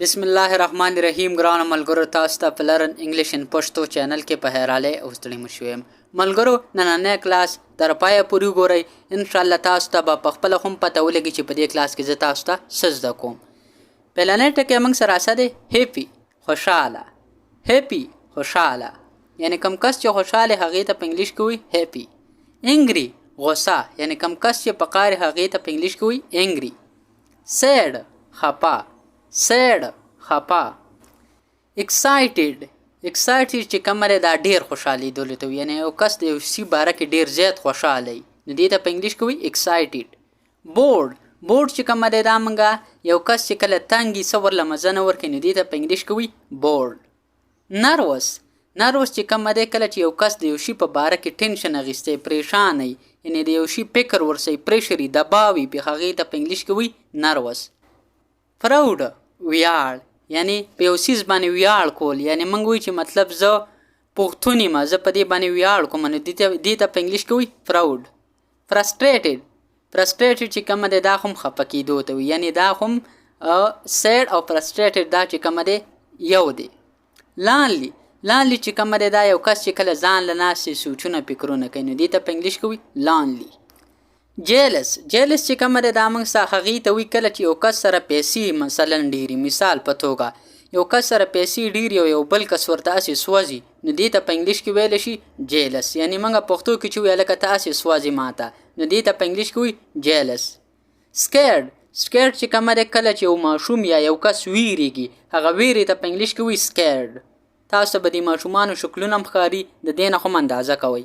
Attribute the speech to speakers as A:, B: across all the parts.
A: بسم الله الرحمن الرحیم ګرانو ملګرو تاسو ته په لرن انګلیش ان پښتو چینل کې په هراله او ستړي مشوم ملګرو نننې کلاس تر پایه پوری ګورئ ان شاء الله تاسو ته په خپل هم پته ولګي چې په دې کلاس کې زه تاسو ته سجده کوم پلانې ټکي موږ سره اساده هپی خوشاله یعنی کم کس چې خوشاله هغه ته په انګلیش کې وي هپی انګری غوسه یعنی کم کس چې په قار هغه ته په انګلیش کې وي انګری سیډ خپا excited چې کومه دا ډیر خوشحالي دولته یعنی یو کس د یو شی باره کې ډیر زیات خوشاله نو دې ته په انګلیش کې وي excited bored چې کومه دا منګه یو کس چې کله تنګي صبر لمزنه ورکې نو دې ته په انګلیش کې وي bored nervous چې کومه دا کله چې یو کس د یو شی په باره کې ټینشن اغیسته پریشان یعنی د یو شی فکر ورسې پریشري دباوي په هغه ته په انګلیش کې وي nervous proud ویاړ یعنی په یو سیز باندې ویاړ کول یعنی موږ وایو چې مطلب زه پښتون یم زه په دې باندې ویاړ کوم نو دې ته په انګلیش کې وایي proud frustrated چې کومه ده دا هم خفه کېدو ته وایي یعنی دا هم sad او frustrated دا چې کومه ده یو دی lonely چې کومه ده دا یو کس چې کله ځان له ناستې سوچونه فکرونه کوي نو دې ته په انګلیش کې وایي lonely jealous چې کومه ده دا موږ سره هغې ته وایي کله چې یو کس سره پیسې مثلا ډېرې مثال په توګه یو کس سره پیسې ډېرې او یو بل کس ورته هسې سوځي نو دې ته په انګلیش کې ویلی شي jealous یعنی موږ پښتو کې چې وایي لکه ته هسې سوځي ماته نو دې ته په انګلیش کې وایي jealous scared چې کومه ده کله چې یو ماشوم یا یو کس ویریږي هغه ویرې ته په انګلیش کې وایي scared تاسو به د ماشومانو شکلونه هم ښکاري د دې نه هم اندازه کوئ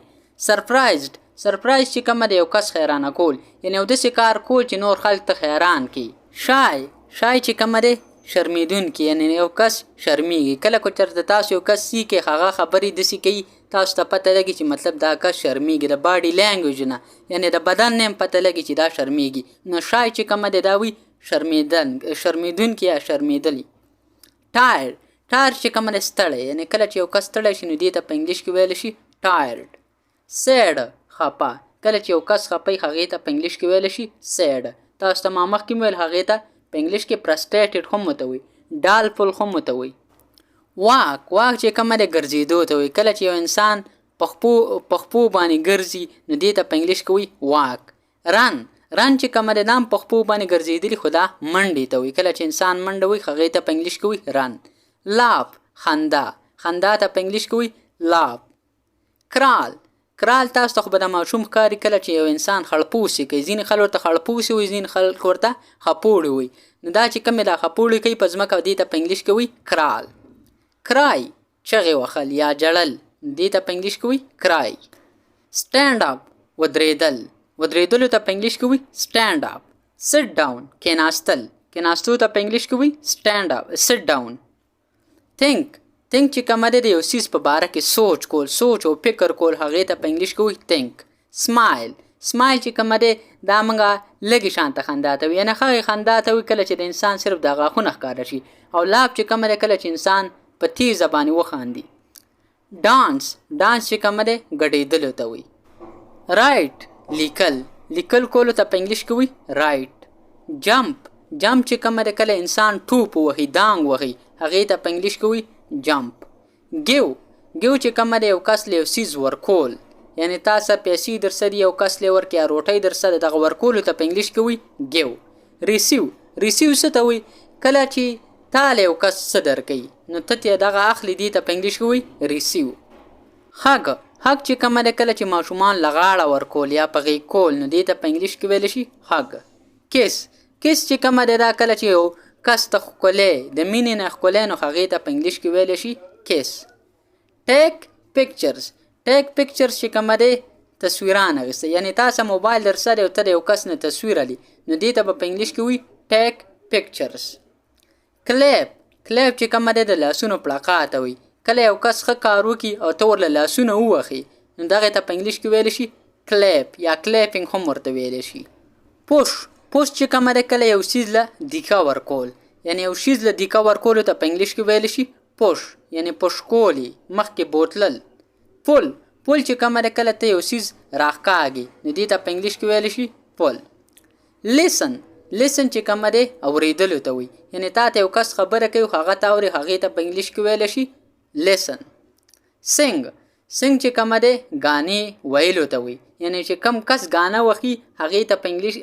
A: surprised چې کومه د یو کس حیرانه کول یعنی یو داسې کار کول چې نور خلک ته حیران کړي شای چې کومه دی شرمیدونکي یعنی یو کس شرمیږي کله که چېرته تاسو یو کس سیکې هغه خبرې داسې کوي تاسو ته پته لګي چې مطلب دا کس شرمیږي د باډي لینګویج نه یعنی د بدن نه هم پته لګي چې دا شرمیږي نو شای چې کومه دی دا وي شرمیدونکي یا شرمیدلی ټایر چې کومه دی ستړی یعنی کله چې یو کس ستړی شي نو دې ته په انګلیش کې ویلی شي ټایرډ سیډ خپه کله چې یو کس خپه هغې ته په انګلیش کې ویلی شي سیډ تاسو ته ما مخکې ویل هغې ته په انګلیش کې فرسټریټډ هم ورته وایي ډالفول هم ورته وایي واک چې کومه دی ګرځېدو ته وایي کله چې یو انسان په خپو باندې ګرځي نو دې ته په انګلیش کې وایي واک رن چې کومه دی دا هم په خپو باندې ګرځېدلي خو دا منډې ته وایي کله چې انسان منډه وایي هغې ته په انګلیش کې وایي رن لاف خندا ته په انګلیش کې وایي لاف کرال تاسو ته خو به د ماشوم ښکاري کله چې یو انسان خړپوسې کوي ځینې خلک ورته خړپوسې وایي ځینې خلک ورته خپوړې وایي نو دا چې کومې دا خپوړې کوي په ځمکه دې ته په انګلیش کې وایي کرال کرای چغې وهل یا جړل دې ته په انګلیش کې وایي کرای سټینډ اپ ودرېدلو ته په انګلیش کې وایي سټینډ اپ سټ ډاون کېناستو ته په انګلیش کې وایي سټ ډاون think چې کومه ده د یو څیز په باره کې سوچ او فکر کول هغې ته په انګلیش کې وایي think smile چې کومه ده دا موږ لږې شانته خندا ته وي یعنې هغې خندا ته وي کله چې د انسان صرف د غاښونه ښکاره شي او لاف چې کومه ده کله چې انسان په تیزه باندې وخاندي ډانس چې کومه ده ګډېدلو ته وي رایټ لیکل کولو ته په انګلیش کې وایي رایټ جمپ چې کومه ده کله انسان ټوپ وهي دانګ وهي هغې ته په انګلیش کې وایي جمپ ګیو چې کومه ده یو کس له یو څیز ورکول یعنی تاسو پیسې درسدي یو کس له ورکې یا روټۍ درسده دغه ورکولو ته په انګلیش کې وایي ګیو ریسیو څه ته وایي کله چې تا له یو کس څه درکوي نو ته ترې دغه اخلي دې ته په انګلیش کې وایي ریسیو هګ چې کومه ده کله چې ماشومان له غاړه ورکول یا په غېږ کول نو دې ته په انګلیش کې ویلی شي هګ کیس چې کومه ده دا کله چې یو کس ته ښکلی د مینې نه ښکلی نو هغې ته په انګلیش کې ویلی شي کیس ټیک پکچرز چې کومه دی تصویران اخیسته یعنی تاسو موبایل در سره او ته د یو کس نه تصویر علي نو دې ته به په انګلیش کې وایي ټیک پکچرز کلیپ چې کومه دی د لاسونو پړقا ته وایي کله یو کس ښه کار وکړي او ته ورله لاسونه ووهي نو دغې ته په انګلیش کې ویلی شي کلیپ یا کلیپینګ هم ورته ویلی شي پوش چې کومه ده کله یو څیز له دیکه ورکول یعنی یو څیز له دیکه ورکولو ته په انګلیش کې ویلی شي پوش یعنی پوش کولی مخکې بوتلل پول چې کومه ده کله ته یو څیز راښکاږي نو دې ته په انګلیش کې ویلی شي پول لیسن listen چې کومه دی اوریدلو ته وي، یعنی تا ته یو کس خبره کوي هغه ته اوري، هغې ته په انګلیش کې ویلی شي listen. sing چې کومه دی غانې ویلو ته وي، یعنی چې کم کس غانه وخي هغې ته په انګلیش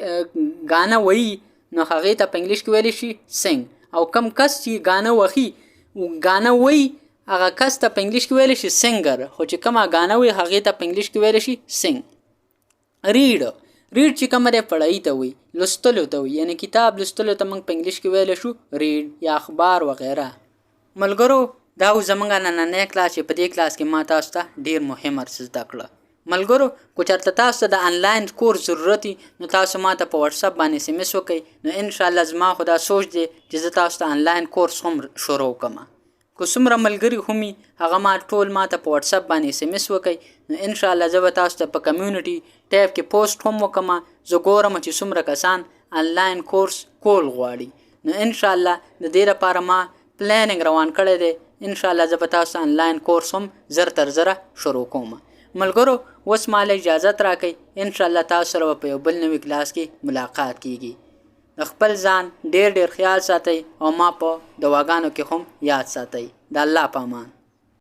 A: غانه وایي نو هغې ته په انګلیش کې ویلی شي sing. او کم کس چې غانه وخي غانه وایي هغه کس ته په انګلیش کې ویلی شي سنګر، خو چې کومه غانه وایي هغې ته په انګلیش کې ویلی شي sing. read چې کومه دی پړهی ته وي، لوستلو ته وي، یعنی کتاب لوستلو ته موږ په انګلیش کې ویلی شو read یا اخبار وغیره. ملګرو دا و زمونږ نننی کلاس چې په دې کلاس کې ما تاسو ته ډېر مهم درس زده کړه. ملګرو که چېرته تاسو ته د آنلاین کورس ضرورت وي نو تاسو ما ته په واتساپ باندې SMS وکړئ، نو انشاءالله زما خو دا سوچ دی چې زه تاسو ته آنلاین کورس هم شروع کړم. که څومره ملګري هم وي هغه ما ټول ما ته په واتساپ باندې SMS وکړئ، نو انشاءالله زه به تاسو ته په کمیونټي ټیب کې پوسټ هم وکړم. زه ګورم چې څومره کسان آنلاین کورس کول غواړي، نو انشاءالله د دې لپاره ما پلانینګ روان کړی دی. انشاءالله زه به تاسو ته آنلاین کورس هم زر تر زره شروع کوم. ملګرو اوس ماله اجازت راکئ، انشاءالله تاسو سره په یو بل نوي کلاس کې ملاقات کیږي. د خپل ځان ډېر خیال ساتئ او ما په دواګانو کې هم یاد ساتئ. د الله په امان.